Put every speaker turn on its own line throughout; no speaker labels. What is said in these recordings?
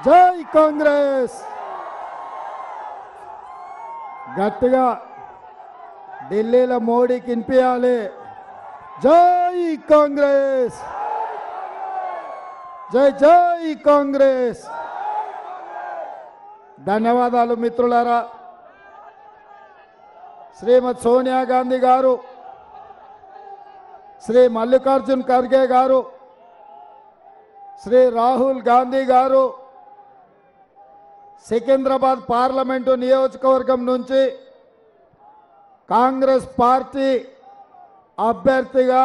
జై కాంగ్రెస్ గట్టిగా ఢిల్లీలో మోడీకి వినిపించాలి. జై కాంగ్రెస్, జై జై కాంగ్రెస్. ధన్యవాదాలు మిత్రులారా. శ్రీమతి సోనియా గాంధీ గారు, శ్రీ మల్లికార్జున్ ఖర్గే గారు, శ్రీ రాహుల్ గాంధీ గారు సికింద్రాబాద్ పార్లమెంటు నియోజకవర్గం నుంచి కాంగ్రెస్ పార్టీ అభ్యర్థిగా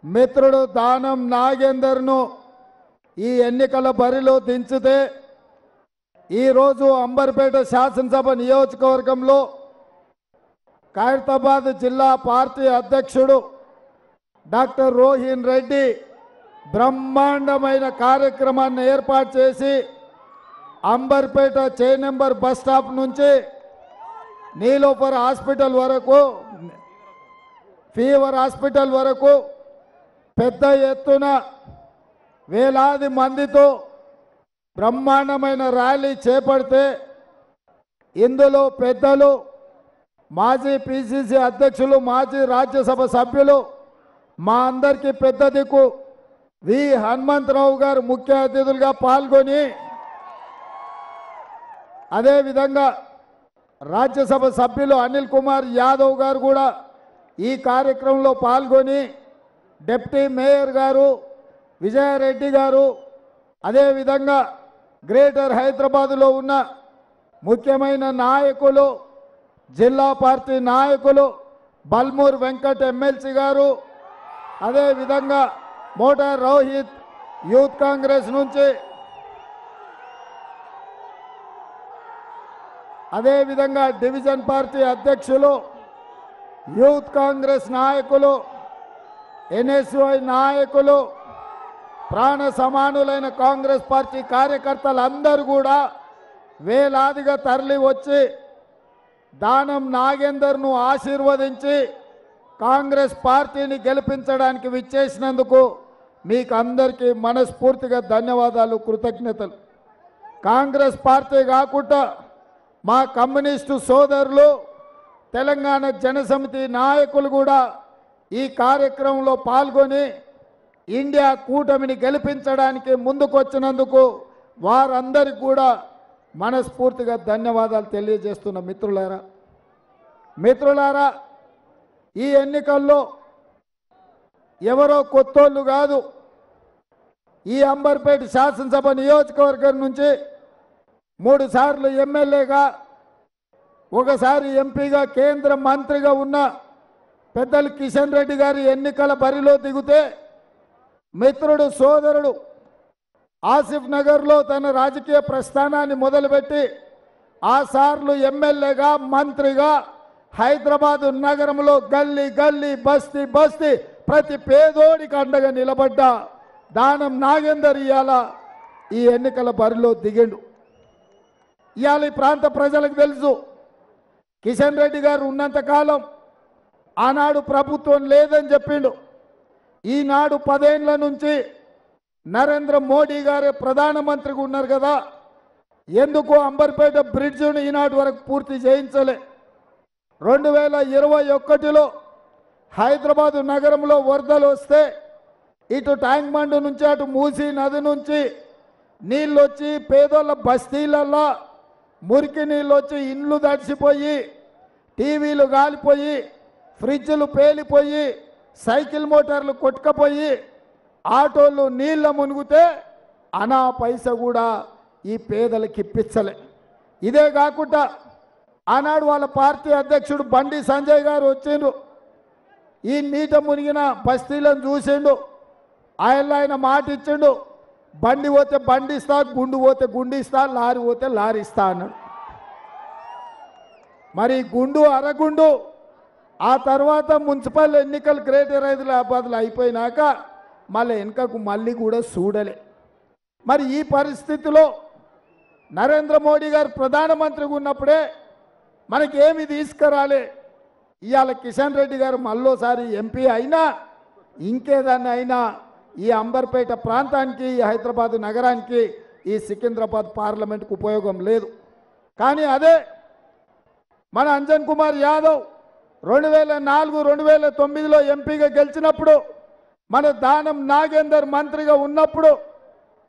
మిత్రుడు దానం నాగేందర్ను ఈ ఎన్నికల బరిలో దించితే ఈరోజు అంబర్పేట శాసనసభ నియోజకవర్గంలో ఖైరతాబాద్ జిల్లా పార్టీ అధ్యక్షుడు డాక్టర్ రోహిన్ రెడ్డి బ్రహ్మాండమైన కార్యక్రమాన్ని ఏర్పాటు చేసి అంబర్పేట చే నెంబర్ బస్ స్టాప్ నుంచి నీలోఫర్ హాస్పిటల్ వరకు, ఫీవర్ హాస్పిటల్ వరకు పెద్ద ఎత్తున వేలాది మందితో బ్రహ్మాండమైన ర్యాలీ చేపడితే ఇందులో పెద్దలు, మాజీ పిసిసి అధ్యక్షులు, మాజీ రాజ్యసభ సభ్యులు, మా అందరికీ పెద్ద దిక్కు వి హనుమంతరావు గారు ముఖ్య అతిథులుగా పాల్గొని, అదేవిధంగా రాజ్యసభ సభ్యులు అనిల్ కుమార్ యాదవ్ గారు కూడా ఈ కార్యక్రమంలో పాల్గొని, డిప్యూటీ మేయర్ గారు విజయారెడ్డి గారు, అదేవిధంగా గ్రేటర్ హైదరాబాదులో ఉన్న ముఖ్యమైన నాయకులు, జిల్లా పార్టీ నాయకులు, బల్మూర్ వెంకట్ ఎమ్మెల్సీ గారు, అదేవిధంగా మోటార్ రోహిత్ యూత్ కాంగ్రెస్ నుంచి, అదేవిధంగా డివిజన్ పార్టీ అధ్యక్షులు, యూత్ కాంగ్రెస్ నాయకులు, ఎన్ఎస్యుఐ నాయకులు, ప్రాణ సమానులైన కాంగ్రెస్ పార్టీ కార్యకర్తలందరూ కూడా వేలాదిగా తరలి వచ్చి దానం నాగేందర్ను ఆశీర్వదించి కాంగ్రెస్ పార్టీని గెలిపించడానికి విచ్చేసినందుకు మీకు అందరికీ మనస్ఫూర్తిగా ధన్యవాదాలు, కృతజ్ఞతలు. కాంగ్రెస్ పార్టీ కాకుండా మా కమ్యూనిస్టు సోదరులు, తెలంగాణ జనసమితి నాయకులు కూడా ఈ కార్యక్రమంలో పాల్గొని ఇండియా కూటమిని గెలిపించడానికి ముందుకొచ్చినందుకు వారందరికీ కూడా మనస్ఫూర్తిగా ధన్యవాదాలు తెలియజేస్తున్న మిత్రులారా, ఈ ఎన్నికల్లో ఎవరో కొత్తోళ్ళు కాదు. ఈ అంబర్పేట శాసనసభ నియోజకవర్గం నుంచి 3 సార్లు ఎమ్మెల్యేగా, ఒకసారి ఎంపీగా, కేంద్ర మంత్రిగా ఉన్న పెద్దలు కిషన్ రెడ్డి గారి ఎన్నికల బరిలో దిగితే మిత్రుడు సోదరుడు ఆసిఫ్ నగర్లో తన రాజకీయ ప్రస్థానాన్ని మొదలుపెట్టి ఆ సార్లు ఎమ్మెల్యేగా, మంత్రిగా హైదరాబాదు నగరంలో గల్లీ గల్లీ, బస్తీ బస్తీ ప్రతి పేదోడికి అండగా నిలబడ్డ దానం నాగేందర్ ఇవాళ ఈ ఎన్నికల బరిలో దిగిండు. ఇవాళ ఈ ప్రాంత ప్రజలకు తెలుసు, కిషన్ రెడ్డి గారు ఉన్నంతకాలం ఆనాడు ప్రభుత్వం లేదని చెప్పిండు. ఈనాడు 10 ఏళ్ల నుంచి నరేంద్ర మోడీ గారు ప్రధానమంత్రిగా ఉన్నారు కదా, ఎందుకు అంబర్పేట బ్రిడ్జిని ఈనాటి వరకు పూర్తి చేయించలే? 2021లో హైదరాబాదు నగరంలో వరదలు వస్తే ఇటు ట్యాంక్ బండ్ నుంచి అటు మూసీ నది నుంచి నీళ్ళు వచ్చి పేదోళ్ళ బస్తీలలో మురికి నీళ్ళు వచ్చి ఇండ్లు తడిసిపోయి, టీవీలు గాలిపోయి, ఫ్రిడ్జ్లు పేలిపోయి, సైకిల్ మోటార్లు కొట్టుకపోయి, ఆటోలు నీళ్ళ మునిగితే అనా పైస కూడా ఈ పేదలకు ఇప్పించలే. ఇదే కాకుండా ఆనాడు వాళ్ళ పార్టీ అధ్యక్షుడు బండి సంజయ్ గారు వచ్చిండు, ఈ నీట మునిగిన బస్తీలను చూసిండు. ఆయన మాట ఇచ్చిండు, బండి పోతే బండి ఇస్తా, గుండు పోతే గుండు ఇస్తా, లారీ పోతే లారీ ఇస్తా అన్నాడు. మరి గుండు అరగుండు ఆ తర్వాత మున్సిపల్ ఎన్నికలు గ్రేటర్ హైదరాబాద్లో అయిపోయినాక మళ్ళీ వెనుకకు మళ్ళీ కూడా చూడలే. మరి ఈ పరిస్థితిలో నరేంద్ర మోడీ గారు ప్రధానమంత్రిగా ఉన్నప్పుడే మనకి ఏమి తీసుకురాలే? ఇవాళ కిషన్ రెడ్డి గారు మళ్ళోసారి ఎంపీ అయినా ఇంకేదాన్ని అయినా ఈ అంబర్పేట ప్రాంతానికి, ఈ హైదరాబాదు నగరానికి ఈ సికింద్రాబాద్ పార్లమెంట్కు ఉపయోగం లేదు. కానీ అదే మన అంజన్ కుమార్ యాదవ్ 2004 2009లో ఎంపీగా గెలిచినప్పుడు, మన దానం నాగేందర్ మంత్రిగా ఉన్నప్పుడు,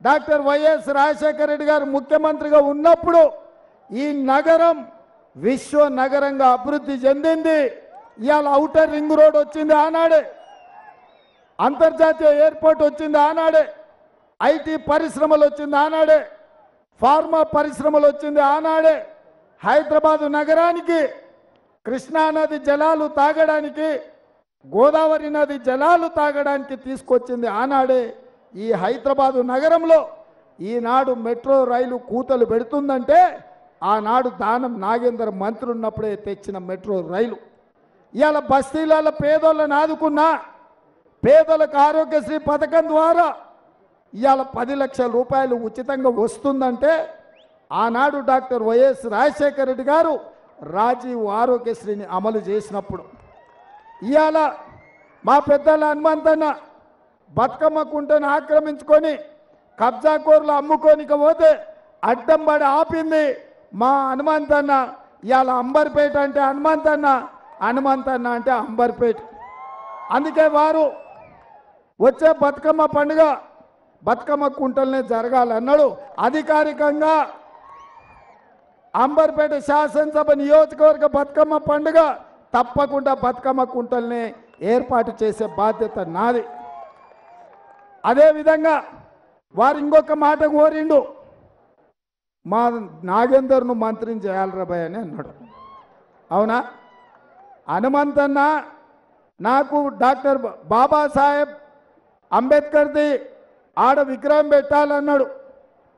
డాక్టర్ వైఎస్ రాజశేఖర రెడ్డి గారు ముఖ్యమంత్రిగా ఉన్నప్పుడు ఈ నగరం విశ్వ నగరంగా అభివృద్ధి చెందింది. ఇవాళ ఔటర్ రింగ్ రోడ్ వచ్చింది ఆనాడే, అంతర్జాతీయ ఎయిర్పోర్ట్ వచ్చింది ఆనాడే, ఐటీ పరిశ్రమలు వచ్చింది ఆనాడే, ఫార్మా పరిశ్రమలు వచ్చింది ఆనాడే. హైదరాబాదు నగరానికి కృష్ణానది జలాలు తాగడానికి, గోదావరి నది జలాలు తాగడానికి తీసుకొచ్చింది ఆనాడే. ఈ హైదరాబాదు నగరంలో ఈనాడు మెట్రో రైలు కూతలు పెడుతుందంటే ఆనాడు దానం నాగేందర్ మంత్రి ఉన్నప్పుడే తెచ్చిన మెట్రో రైలు. ఇవాళ బస్తీలలో పేదోళ్ళని ఆదుకున్నా, పేదలకు ఆరోగ్యశ్రీ పథకం ద్వారా ఇవాళ 10 లక్షల రూపాయలు ఉచితంగా వస్తుందంటే ఆనాడు డాక్టర్ వైఎస్ రాజశేఖర రెడ్డి గారు రాజీవ్ ఆరోగ్యశ్రీని అమలు చేసినప్పుడు. ఇవాళ మా పెద్దల హనుమంతన్న బతుకమ్మ కుంటను ఆక్రమించుకొని కబ్జాకోర్లు అమ్ముకోనిక పోతే అడ్డం పడి ఆపింది మా హనుమంతన్న. ఇవాళ అంబర్పేట అంటే హనుమంతన్న, హనుమంతన్న అంటే అంబర్పేట. అందుకే వారు వచ్చే బతుకమ్మ పండుగ బతుకమ్మ కుంటలనే జరగాలన్నాడు. అధికారికంగా అంబర్పేట శాసనసభ నియోజకవర్గ బతుకమ్మ పండుగ తప్పకుండా బతుకమ్మ కుంటల్ని ఏర్పాటు చేసే బాధ్యత నాది. అదేవిధంగా వారు ఇంకొక మాట కోరిండు, మా నాగేందర్ను మంత్రిని చేయాలి రాబాయ్ అని అన్నాడు. అవునా? హనుమంతన్న నాకు డాక్టర్ బాబాసాహెబ్ అంబేద్కర్ది ఆడ విగ్రహం పెట్టాలన్నాడు.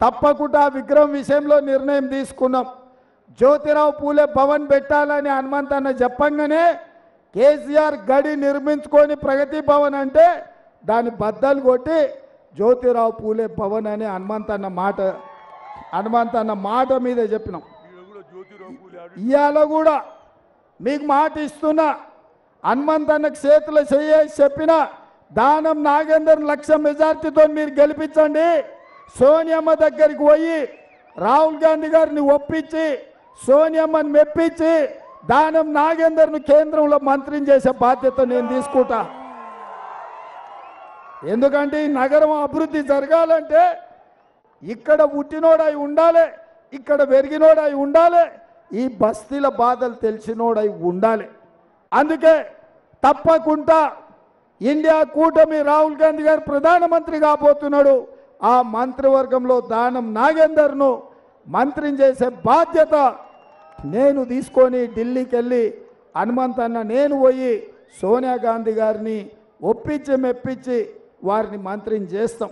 తప్పకుండా ఆ విగ్రహం విషయంలో నిర్ణయం తీసుకున్నాం. జ్యోతిరావు పూలే భవన్ పెట్టాలని హనుమంతన్న చెప్పంగానే కేసీఆర్ గడి నిర్మించుకొని ప్రగతి భవన్ అంటే దాన్ని బద్దలు కొట్టి జ్యోతిరావు పూలే భవన్ అని హనుమంతన్న మాట మీద చెప్పినాం. ఇవాళ కూడా మీకు మాట ఇస్తున్నా, హనుమంతన్నకు చేతులు చేసి చెప్పిన దానం నాగేందర్ 1,00,000 మెజార్టీతో మీరు గెలిపించండి. సోనియమ్మ దగ్గరికి పోయి రాహుల్ గాంధీ గారిని ఒప్పించి సోనియమ్మని మెప్పించి దానం నాగేందర్ను కేంద్రంలో మంత్రిని చేసే బాధ్యత నేను తీసుకుంటా. ఎందుకంటే ఈ నగరం అభివృద్ధి జరగాలంటే ఇక్కడ పుట్టినోడై ఉండాలి, ఇక్కడ పెరిగినోడై ఉండాలి, ఈ బస్తీల బాధలు తెలిసినోడై ఉండాలి. అందుకే తప్పకుండా ఇండియా కూటమి రాహుల్ గాంధీ గారు ప్రధానమంత్రి కాబోతున్నాడు. ఆ మంత్రివర్గంలో దానం నాగేందర్ను మంత్రిని చేసే బాధ్యత నేను తీసుకొని ఢిల్లీకి వెళ్ళి హనుమంతన్న నేను పోయి సోనియా గాంధీ గారిని ఒప్పించి మెప్పించి వారిని మంత్రిని చేస్తాం.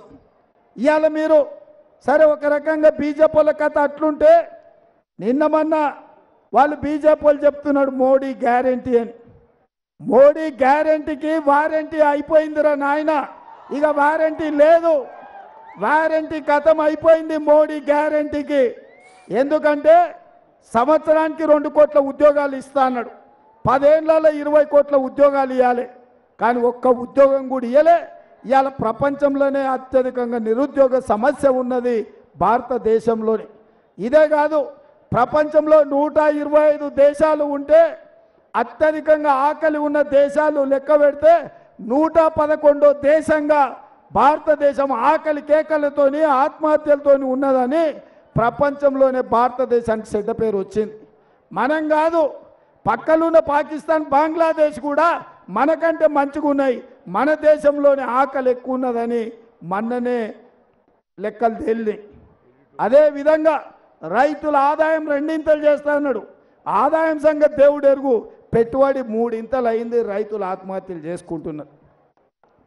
ఇవాళ మీరు సరే ఒక రకంగా బీజేపీల కథ అట్లుంటే, నిన్న మొన్న వాళ్ళు బీజేపీలు చెప్తున్నాడు మోడీ గ్యారంటీ అని. మోడీ గ్యారంటీకి వారంటీ అయిపోయిందిరా నాయన, ఇక వారంటీ లేదు, వారంటీ కథం అయిపోయింది మోడీ గ్యారంటీకి. ఎందుకంటే సంవత్సరానికి 2 కోట్ల ఉద్యోగాలు ఇస్తా అన్నాడు, 10 ఏళ్లలో 20 కోట్ల ఉద్యోగాలు ఇవ్వాలి, కానీ ఒక్క ఉద్యోగం కూడా ఇవ్వలే. ఇవాళ ప్రపంచంలోనే అత్యధికంగా నిరుద్యోగ సమస్య ఉన్నది భారతదేశంలోనే. ఇదే కాదు, ప్రపంచంలో 125 దేశాలు ఉంటే అత్యధికంగా ఆకలి ఉన్న దేశాలు లెక్క పెడితే 111వ దేశంగా భారతదేశం ఆకలి కేకలతోని ఆత్మహత్యలతోని ఉన్నదని ప్రపంచంలోనే భారతదేశానికి చెడ్డ పేరు వచ్చింది. మనం కాదు, పక్కలున్న పాకిస్తాన్ బంగ్లాదేశ్ కూడా మనకంటే మంచిగా ఉన్నాయి, మన దేశంలోనే ఆకలి ఎక్కువ ఉన్నదని మొన్ననే లెక్కలు తేలినాయి. అదేవిధంగా రైతుల ఆదాయం 2 చేస్తా అన్నాడు. ఆదాయం సంగతి దేవుడు ఎరుగు, పెట్టుబడి 3 అయింది, రైతులు ఆత్మహత్యలు చేసుకుంటున్నారు.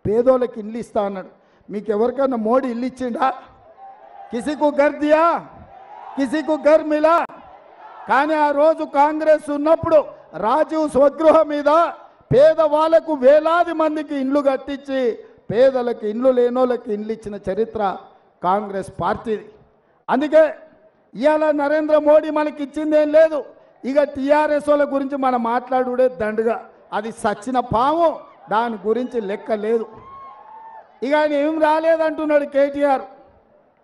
పేదోళ్ళకి ఇల్లు ఇస్తా అన్నాడు. మీకు ఎవరికైనా మోడీ ఇల్లు ఇచ్చిండా? కిసికు ఘర్ దియా, కిసికు ఘర్ మిలా. కానీ ఆ రోజు కాంగ్రెస్ ఉన్నప్పుడు రాజీవ్ స్వగృహ మీద పేదవాళ్లకు వేలాది మందికి ఇండ్లు కట్టించి పేదలకు ఇండ్లు లేనోళ్ళకి ఇండ్లు ఇచ్చిన చరిత్ర కాంగ్రెస్ పార్టీది. అందుకే ఇవాళ నరేంద్ర మోడీ మనకి ఇచ్చిందేం లేదు. ఇక టీఆర్ఎస్ వాళ్ళ గురించి మనం మాట్లాడుడే దండుగా, అది సచ్చిన పాము, దాని గురించి లెక్క లేదు. ఇక ఆయన ఏం రాలేదంటున్నాడు కేటీఆర్.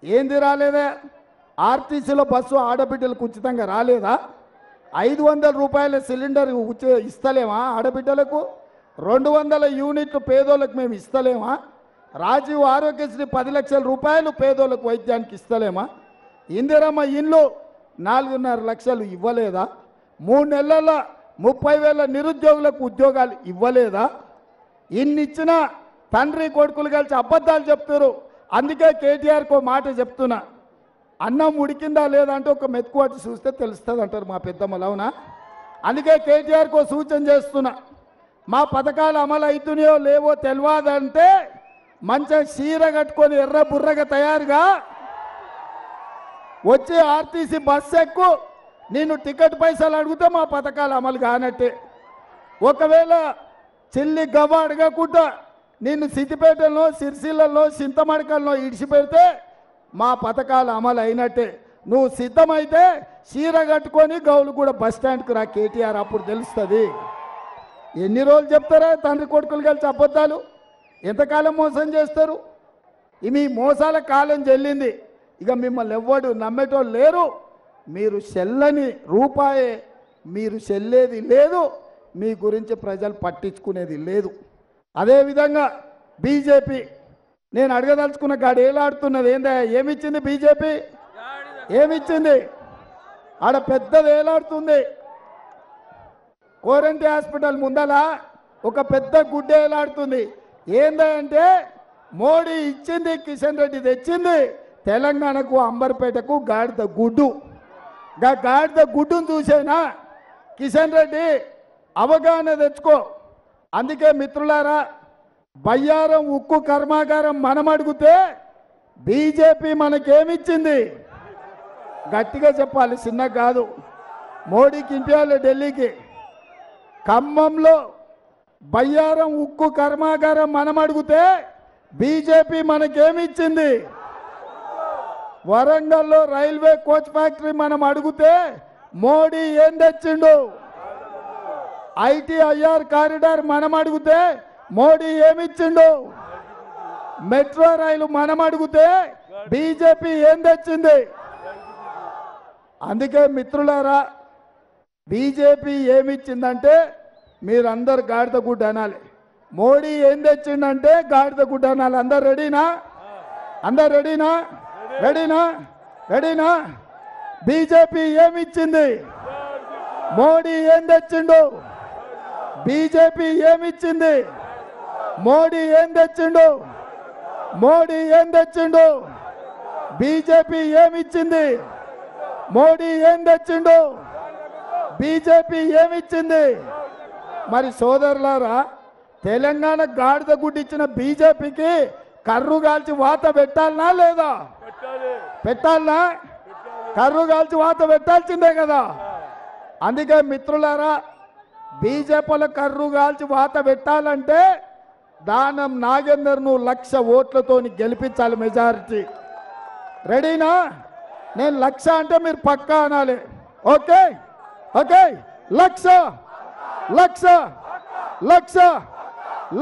ఏంది రాలేదే? ఆర్టీసీలో బస్సు ఆడబిడ్డలకు ఉచితంగా రాలేదా? 500 రూపాయల సిలిండర్ ఇస్తలేమా ఆడబిడ్డలకు? 200 యూనిట్లు పేదోళ్ళకు మేము ఇస్తలేమా? రాజీవ్ ఆరోగ్యశ్రీ 10 లక్షల రూపాయలు పేదోళ్ళకు వైద్యానికి ఇస్తలేమా? ఇందిరమ్మ ఇల్లు 4.5 లక్షలు ఇవ్వలేదా? 3 నెలల 30,000 నిరుద్యోగులకు ఉద్యోగాలు ఇవ్వలేదా? ఇన్నిచ్చిన తండ్రి కొడుకులు కలిసి అబద్ధాలు చెప్తారు. అందుకే కేటీఆర్కో మాట చెప్తున్నా, అన్నం ఉడికిందా లేదా అంటే ఒక మెతుకువటి చూస్తే తెలుస్తుంది అంటారు మా పెద్దమ్మలు, అవునా? అందుకే కేటీఆర్కో సూచన చేస్తున్నా, మా పథకాలు అమలు అవుతున్నాయో లేవో తెలియదంటే మంచిగా చీర కట్టుకొని ఎర్ర బుర్రగా తయారుగా వచ్చి ఆర్టీసీ బస్సు ఎక్కు, నేను టికెట్ పైసలు అడిగితే మా పథకాలు అమలు కానట్టే. ఒకవేళ చెల్లి గవ్వ అడగకుండా నిన్ను సిద్దిపేటలో, సిరిసిల్లలో, చింతమడకల్లో ఇడిచిపెడితే మా పథకాలు అమలు అయినట్టే. నువ్వు సిద్ధమైతే చీర కట్టుకొని గౌలు కూడా బస్ స్టాండ్కి రా కేటీఆర్, అప్పుడు తెలుస్తుంది. ఎన్ని రోజులు చెప్తారా తండ్రి కొడుకులు కలిసి అబద్ధాలు? ఎంతకాలం మోసం చేస్తారు? మీ మోసాల కాలం చెల్లింది. ఇక మిమ్మల్ని ఎవ్వడు నమ్మేటోళ్ళు లేరు. మీరు చెల్లని రూపాయే, మీరు చెల్లేది లేదు, మీ గురించి ప్రజలు పట్టించుకునేది లేదు. అదేవిధంగా బీజేపీ, నేను అడగదలుచుకున్న గాడు ఏలాడుతున్నది ఏందా? ఏమిచ్చింది బీజేపీ? ఏమిచ్చింది? ఆడ పెద్దది ఏలాడుతుంది. కోరంటి హాస్పిటల్ ముందల ఒక పెద్ద గుడ్డ ఏలాడుతుంది. ఏందంటే మోడీ ఇచ్చింది, కిషన్ రెడ్డి తెచ్చింది తెలంగాణకు, అంబర్పేటకు గాడిద గుడ్డు. గాడిద గుడ్డును చూసేనా కిషన్ రెడ్డి? అవగాహన తెచ్చుకో. అందుకే మిత్రులారా, బయ్యారం ఉక్కు కర్మాగారం మనం అడిగితే బీజేపీ మనకేమిచ్చింది? గట్టిగా చెప్పాలి, చిన్న కాదు. మోడీకి ఇంపియాలి ఢిల్లీకి. ఖమ్మంలో బయ్యారం ఉక్కు కర్మాగారం మనం అడిగితే బీజేపీ మనకేమిచ్చింది? వరంగల్లో రైల్వే కోచ్ ఫ్యాక్టరీ మనం అడిగితే మోడీ ఏం తెచ్చిండు? ITIR కారిడార్ మనం అడిగితే మోడీ ఏమిచ్చిండు? మెట్రో రైలు మనం అడిగితే బీజేపీ ఏం తెచ్చింది? అందుకే మిత్రులారా, బీజేపీ ఏమిచ్చిందంటే మీరందరు గాడిద గుడ్డ అనాలి. మోడీ ఏం తెచ్చిండంటే గాడిద గుడ్డ అనాలి. అందరు రెడీనా? అందరు రెడీనా? రెడీనా? రెడీనా? బీజేపీ ఏమిచ్చింది? మోడీ ఏం తెచ్చిండు? బీజేపీ ఏమిచ్చింది? మోడీ ఏం తెచ్చిండు? మోడీ ఏం తెచ్చిండు? బీజేపీ ఏమిచ్చింది? మోడీ ఏం తెచ్చిండు? బీజేపీ ఏమిచ్చింది? మరి సోదరులారా, తెలంగాణ గాడిద గుడ్డిచ్చిన బీజేపీకి కర్రు కాల్చి వాత పెట్టాలనా లేదా? పెట్టాలనా? కర్రు కాల్చి వాత పెట్టాల్సిందే కదా. అందుకే మిత్రులారా, బీజేపీల కర్రు కాల్చి వాత పెట్టాలంటే దానం నాగేందర్ను 1,00,000 ఓట్లతో గెలిపించాలి, మెజారిటీ. రెడీనా? నేను 1,00,000 అంటే మీరు పక్కా అనాలి. Okay okay, 1,00,000 1,00,000 1,00,000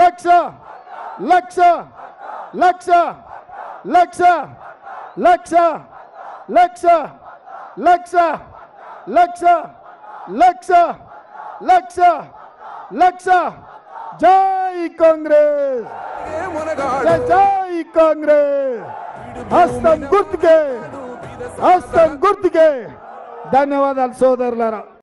1,00,000 1,00,000 1,00,000 1,00,000 1,00,000 1,00,000 1,00,000 1,00,000 1,00,000 1,00,000 1,00,000. జై కాంగ్రెస్, జై కాంగ్రెస్. హస్తం గుర్తుకే, హస్తం గుర్తుకే. ధన్యవాదాలు సోదరులారా.